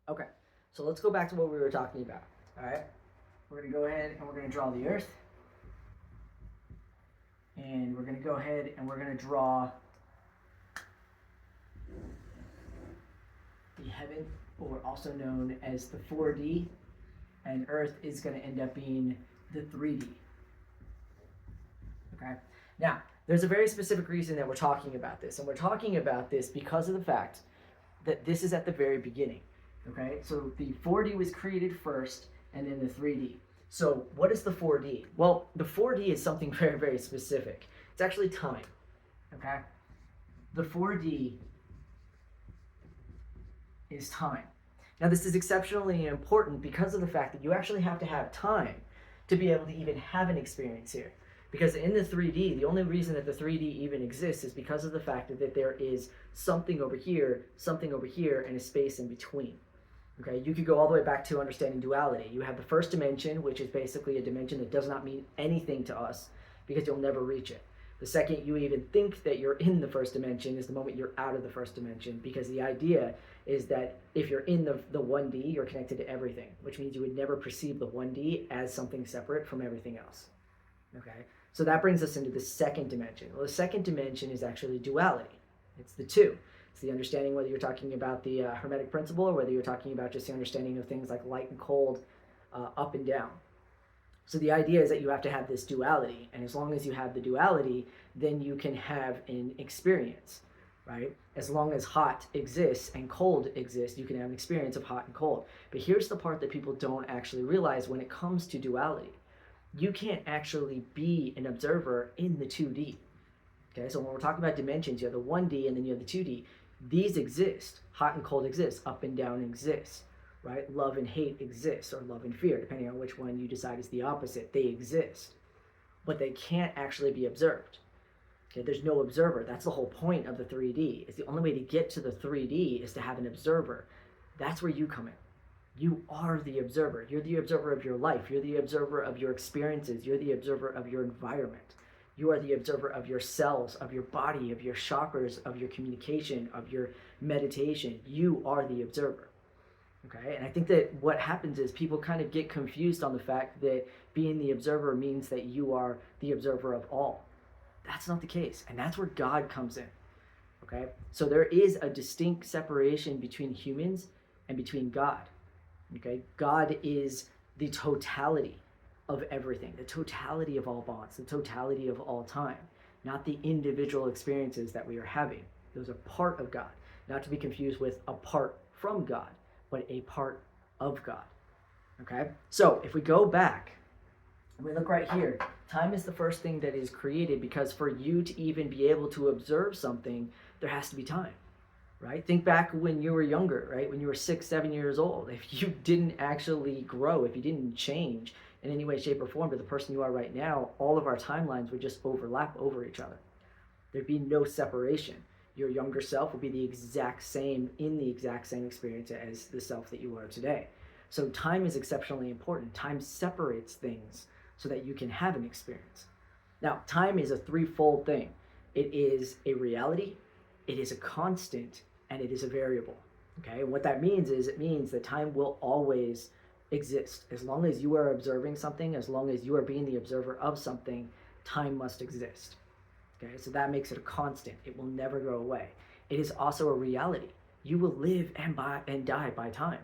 Okay, so let's go back to what we were talking about. All right, we're going to go ahead and we're going to draw the earth. And we're going to go ahead and we're going to draw the heaven, or also known as the 4D, and earth is going to end up being the 3D. Okay, now there's a very specific reason that we're talking about this, and we're talking about this because of the fact that this is at the very beginning. Okay, so the 4D was created first and then the 3D. So what is the 4D? Well, the 4D is something very, very specific. It's actually time. Okay, the 4D is time. Now this is exceptionally important because of the fact that you actually have to have time to be able to even have an experience here. Because in the 3D, the only reason that the 3D even exists is because of the fact that there is something over here, and a space in between. Okay, you could go all the way back to understanding duality. You have the first dimension, which is basically a dimension that does not mean anything to us because you'll never reach it. The second you even think that you're in the first dimension is the moment you're out of the first dimension, because the idea is that if you're in the 1D, you're connected to everything, which means you would never perceive the 1D as something separate from everything else. Okay, so that brings us into the second dimension. Well, the second dimension is actually duality. It's the two. It's the understanding, whether you're talking about the Hermetic principle or whether you're talking about just the understanding of things like light and cold, up and down. So the idea is that you have to have this duality, and as long as you have the duality, then you can have an experience, right? As long as hot exists and cold exists, you can have an experience of hot and cold. But here's the part that people don't actually realize when it comes to duality. You can't actually be an observer in the 2D. Okay, so when we're talking about dimensions, you have the 1D and then you have the 2D. These exist. Hot and cold exists. Up and down exists. Right? Love and hate exists, or love and fear, depending on which one you decide is the opposite. They exist. But they can't actually be observed. Okay, there's no observer. That's the whole point of the 3D. It's the only way to get to the 3D is to have an observer. That's where you come in. You are the observer. You're the observer of your life. You're the observer of your experiences. You're the observer of your environment. You are the observer of your cells, of your body, of your chakras, of your communication, of your meditation. You are the observer. Okay, and I think that what happens is people kind of get confused on the fact that being the observer means that you are the observer of all. That's not the case, and that's where God comes in. Okay, so there is a distinct separation between humans and between God. Okay, God is the totality of everything, the totality of all bonds, the totality of all time, not the individual experiences that we are having. Those are part of God, not to be confused with apart from God, but a part of God. Okay, so if we go back, we look right here, time is the first thing that is created, because for you to even be able to observe something, there has to be time. Right? Think back when you were younger, right? When you were 6, 7 years old. If you didn't actually grow, if you didn't change in any way, shape, or form to the person you are right now, all of our timelines would just overlap over each other. There'd be no separation. Your younger self would be the exact same, in the exact same experience as the self that you are today. So time is exceptionally important. Time separates things so that you can have an experience. Now, time is a threefold thing. It is a reality, it is a constant, and it is a variable. Okay, and what that means is it means that time will always exist. As long as you are observing something, as long as you are being the observer of something, time must exist. Okay, so that makes it a constant. It will never go away. It is also a reality. You will live and die by time.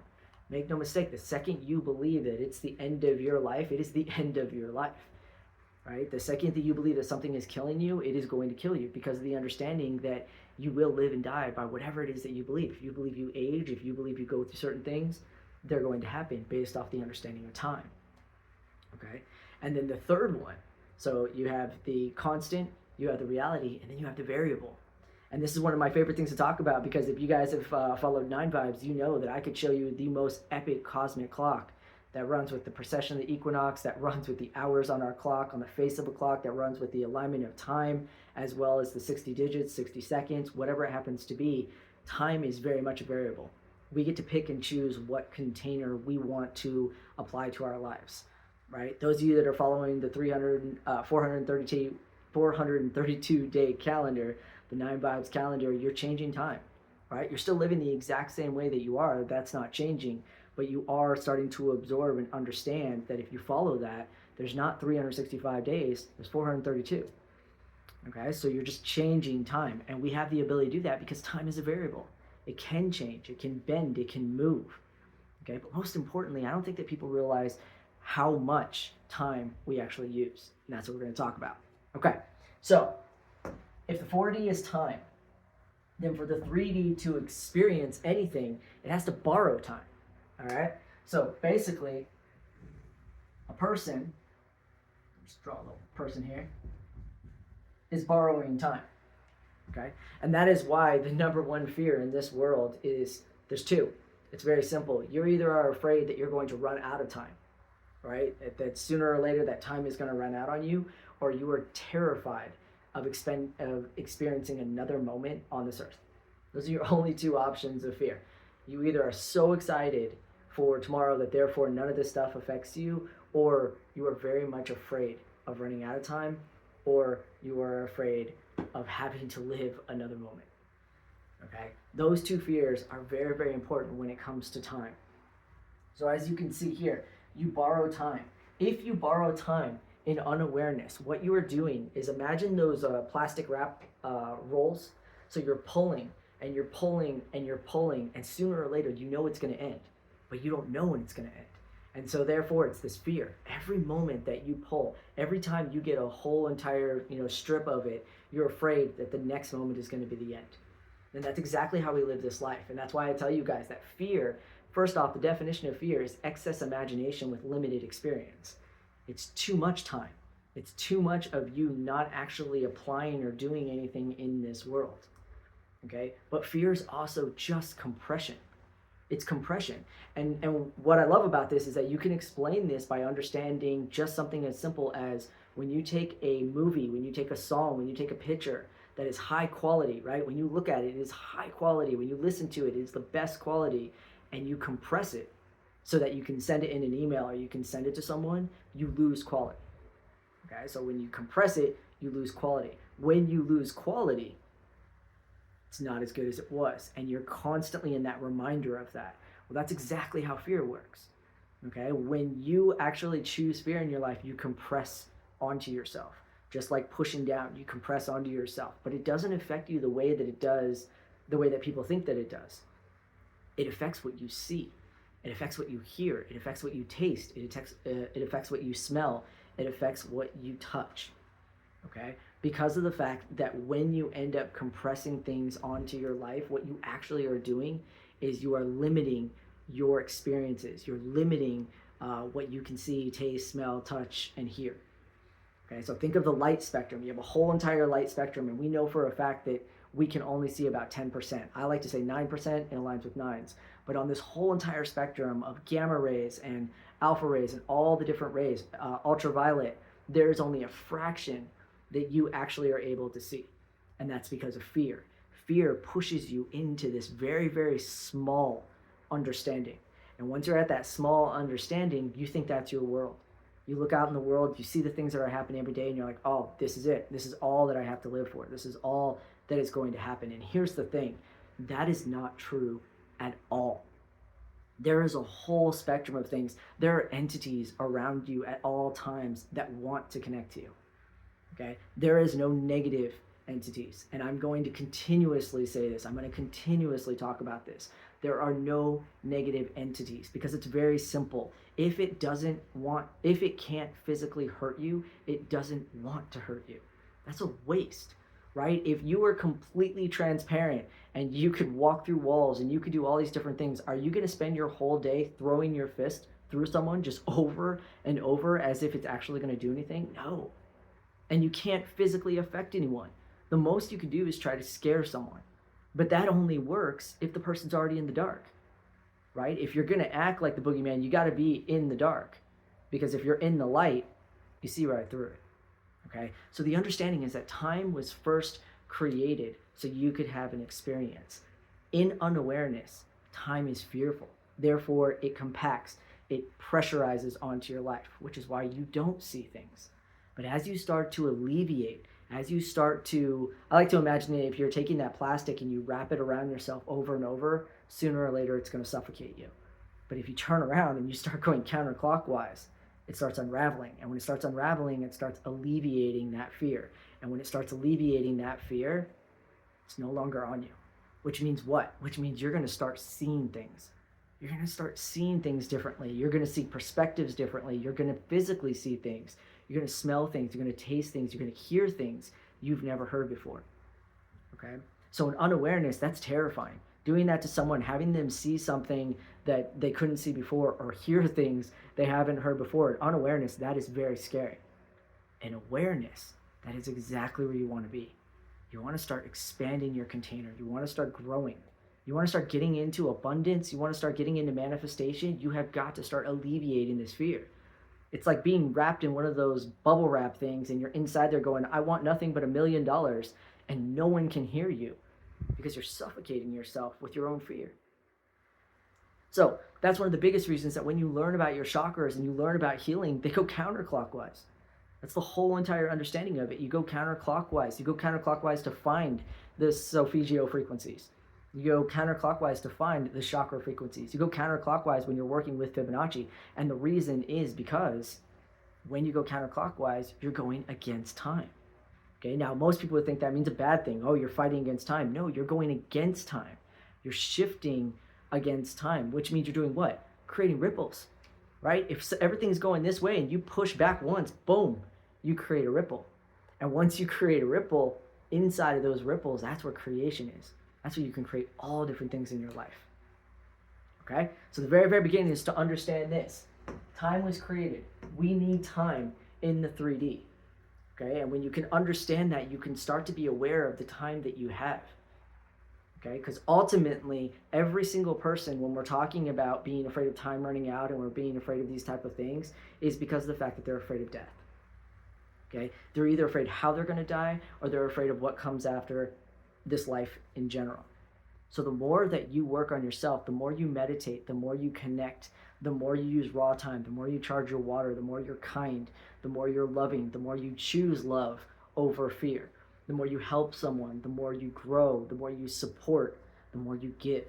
Make no mistake, the second you believe that it's the end of your life, it is the end of your life. Right? The second that you believe that something is killing you, it is going to kill you, because of the understanding that you will live and die by whatever it is that you believe. If you believe you age, if you believe you go through certain things, they're going to happen based off the understanding of time. Okay? And then the third one, so you have the constant, you have the reality, and then you have the variable. And this is one of my favorite things to talk about, because if you guys have followed Nine Vibes, you know that I could show you the most epic cosmic clock that runs with the precession of the equinox, that runs with the hours on our clock, on the face of a clock, that runs with the alignment of time, as well as the 60 digits, 60 seconds, whatever it happens to be. Time is very much a variable. We get to pick and choose what container we want to apply to our lives, right? Those of you that are following the 432 day calendar, the Nine Vibes calendar, you're changing time. right? You're still living the exact same way that you are. That's not changing, but you are starting to absorb and understand that if you follow that, there's not 365 days, there's 432. Okay, so you're just changing time, and we have the ability to do that because time is a variable. It can change, it can bend, it can move. Okay, but most importantly, I don't think that people realize how much time we actually use, and that's what we're going to talk about. Okay, so if the 4D is time, then for the 3D to experience anything, it has to borrow time. All right, so basically, a person, let's draw a little person here, is borrowing time. Okay, and that is why the number one fear in this world is there's two. It's very simple. You either are afraid that you're going to run out of time, right? That sooner or later that time is going to run out on you, or you are terrified of experiencing another moment on this earth. Those are your only two options of fear. You either are so excited for tomorrow that therefore none of this stuff affects you, or you are very much afraid of running out of time, or you are afraid of having to live another moment. Okay? Those two fears are very, very important when it comes to time. So as you can see here, you borrow time. If you borrow time in unawareness, what you are doing is imagine those plastic wrap rolls. So you're pulling and you're pulling and you're pulling, and sooner or later you know it's going to end, but you don't know when it's going to end. And so therefore it's this fear. Every moment that you pull, every time you get a whole entire strip of it, you're afraid that the next moment is going to be the end. And that's exactly how we live this life. And that's why I tell you guys that fear, first off, the definition of fear is excess imagination with limited experience. It's too much time. It's too much of you not actually applying or doing anything in this world. Okay? But fear is also just compression. It's compression. And what I love about this is that you can explain this by understanding just something as simple as when you take a movie, when you take a song, when you take a picture that is high quality, right? When you look at it, it is high quality. When you listen to it, it's the best quality, and you compress it so that you can send it in an email or you can send it to someone, you lose quality. Okay, so when you compress it, you lose quality. When you lose quality, it's not as good as it was, and you're constantly in that reminder of that. Well, that's exactly how fear works. Okay, when you actually choose fear in your life, you compress onto yourself. Just like pushing down, you compress onto yourself, but it doesn't affect you the way that it does, the way that people think that it does. It affects what you see. It affects what you hear. It affects what you taste. It affects what you smell. It affects what you touch. Okay? Because of the fact that when you end up compressing things onto your life, what you actually are doing is you are limiting your experiences. You're limiting what you can see, taste, smell, touch, and hear. Okay, so think of the light spectrum. You have a whole entire light spectrum, and we know for a fact that we can only see about 10%. I like to say 9%, and it aligns with nines. But on this whole entire spectrum of gamma rays and alpha rays and all the different rays, ultraviolet, there's only a fraction that you actually are able to see. And that's because of fear. Fear pushes you into this very, very small understanding. And once you're at that small understanding, you think that's your world. You look out in the world, you see the things that are happening every day, and you're like, oh, this is it. This is all that I have to live for. This is all that is going to happen. And here's the thing. That is not true at all. There is a whole spectrum of things. There are entities around you at all times that want to connect to you. Okay? There is no negative entities. And I'm going to continuously say this. I'm going to continuously talk about this. There are no negative entities because it's very simple. If it can't physically hurt you, it doesn't want to hurt you. That's a waste, right? If you were completely transparent and you could walk through walls and you could do all these different things, are you going to spend your whole day throwing your fist through someone just over and over as if it's actually going to do anything? No. And you can't physically affect anyone. The most you can do is try to scare someone. But that only works if the person's already in the dark, right? If you're going to act like the boogeyman, you got to be in the dark. Because if you're in the light, you see right through it, okay? So the understanding is that time was first created so you could have an experience. In unawareness, time is fearful. Therefore, it compacts, it pressurizes onto your life, which is why you don't see things. But as you start to alleviate As you start to, I like to imagine it, if you're taking that plastic and you wrap it around yourself over and over, sooner or later it's going to suffocate you. But if you turn around and you start going counterclockwise, it starts unraveling. And when it starts unraveling, it starts alleviating that fear. And when it starts alleviating that fear, it's no longer on you. Which means what? Which means you're going to start seeing things. You're going to start seeing things differently. You're going to see perspectives differently. You're going to physically see things. You're going to smell things. You're going to taste things. You're going to hear things you've never heard before. Okay? So in unawareness, that's terrifying. Doing that to someone, having them see something that they couldn't see before or hear things they haven't heard before, in unawareness, that is very scary. In awareness, that is exactly where you want to be. You want to start expanding your container. You want to start growing. You want to start getting into abundance. You want to start getting into manifestation. You have got to start alleviating this fear. It's like being wrapped in one of those bubble wrap things and you're inside there going, I want nothing but $1 million, and no one can hear you because you're suffocating yourself with your own fear. So that's one of the biggest reasons that when you learn about your chakras and you learn about healing, they go counterclockwise. That's the whole entire understanding of it. You go counterclockwise. You go counterclockwise to find the solfeggio frequencies. You go counterclockwise to find the chakra frequencies. You go counterclockwise when you're working with Fibonacci. And the reason is because when you go counterclockwise, you're going against time. Okay, now most people would think that means a bad thing. Oh, you're fighting against time. No, you're going against time. You're shifting against time, which means you're doing what? Creating ripples, right? If everything's going this way and you push back once, boom, you create a ripple. And once you create a ripple, inside of those ripples, that's where creation is. That's where you can create all different things in your life. Okay? So the very, very beginning is to understand this. Time was created. We need time in the 3D. Okay? And when you can understand that, you can start to be aware of the time that you have. Okay? Because ultimately, every single person, when we're talking about being afraid of time running out and we're being afraid of these type of things, is because of the fact that they're afraid of death. Okay? They're either afraid how they're going to die or they're afraid of what comes after this life in general. So the more that you work on yourself, the more you meditate, the more you connect, the more you use raw time, the more you charge your water, the more you're kind, the more you're loving, the more you choose love over fear, the more you help someone, the more you grow, the more you support, the more you give.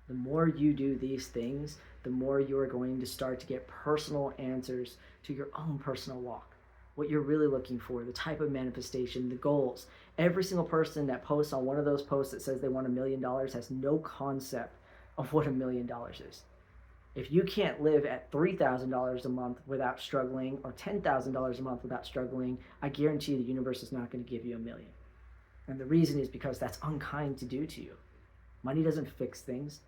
The more you do these things, the more you are going to start to get personal answers to your own personal walk. What you're really looking for, the type of manifestation, the goals. Every single person that posts on one of those posts that says they want $1 million has no concept of what $1 million is. If you can't live at $3,000 a month without struggling or $10,000 a month without struggling, I guarantee the universe is not going to give you $1 million. And the reason is because that's unkind to do to you. Money doesn't fix things.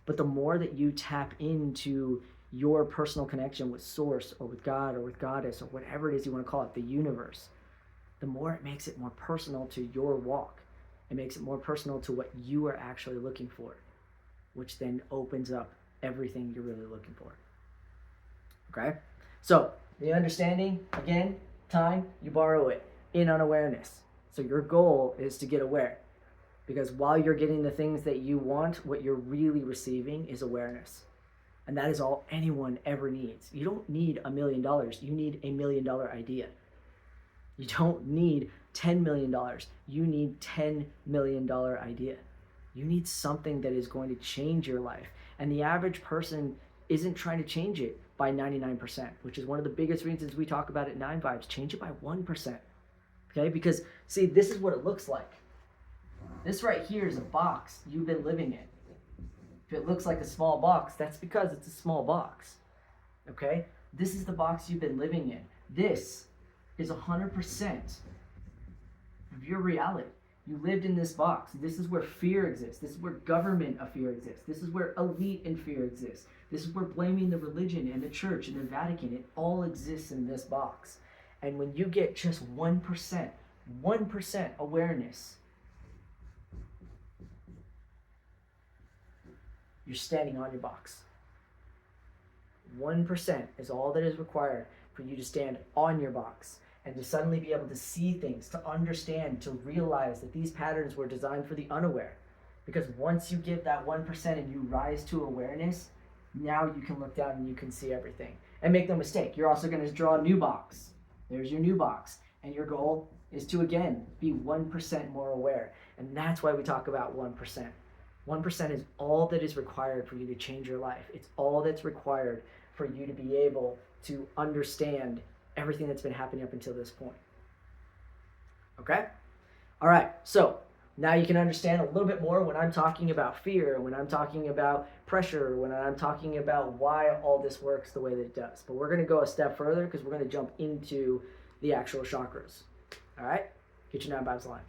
But the more that you tap into your personal connection with Source or with God or with Goddess or whatever it is you want to call it, the universe, the more it makes it more personal to your walk. It makes it more personal to what you are actually looking for, which then opens up everything you're really looking for. Okay? So, the understanding, again, time, you borrow it in unawareness. So your goal is to get aware. Because while you're getting the things that you want, what you're really receiving is awareness. And that is all anyone ever needs. You don't need $1 million. You need $1 million idea. You don't need $10 million. You need $10 million idea. You need something that is going to change your life. And the average person isn't trying to change it by 99%, which is one of the biggest reasons we talk about it 9 Vibes. Change it by 1%. Okay? Because, see, this is what it looks like. This right here is a box you've been living in. If it looks like a small box, that's because it's a small box. Okay? This is the box you've been living in. This is 100% of your reality. You lived in this box. This is where fear exists. This is where government of fear exists. This is where elite and fear exists. This is where blaming the religion and the church and the Vatican, it all exists in this box. And when you get just 1% awareness, you're standing on your box. 1% is all that is required for you to stand on your box and to suddenly be able to see things, to understand, to realize that these patterns were designed for the unaware. Because once you give that 1% and you rise to awareness, now you can look down and you can see everything. And make no mistake, you're also going to draw a new box. There's your new box. And your goal is to, again, be 1% more aware. And that's why we talk about 1%. 1% is all that is required for you to change your life. It's all that's required for you to be able to understand everything that's been happening up until this point. Okay? All right, so now you can understand a little bit more when I'm talking about fear, when I'm talking about pressure, when I'm talking about why all this works the way that it does. But we're going to go a step further because we're going to jump into the actual chakras. All right? Get your 9 vibes aligned.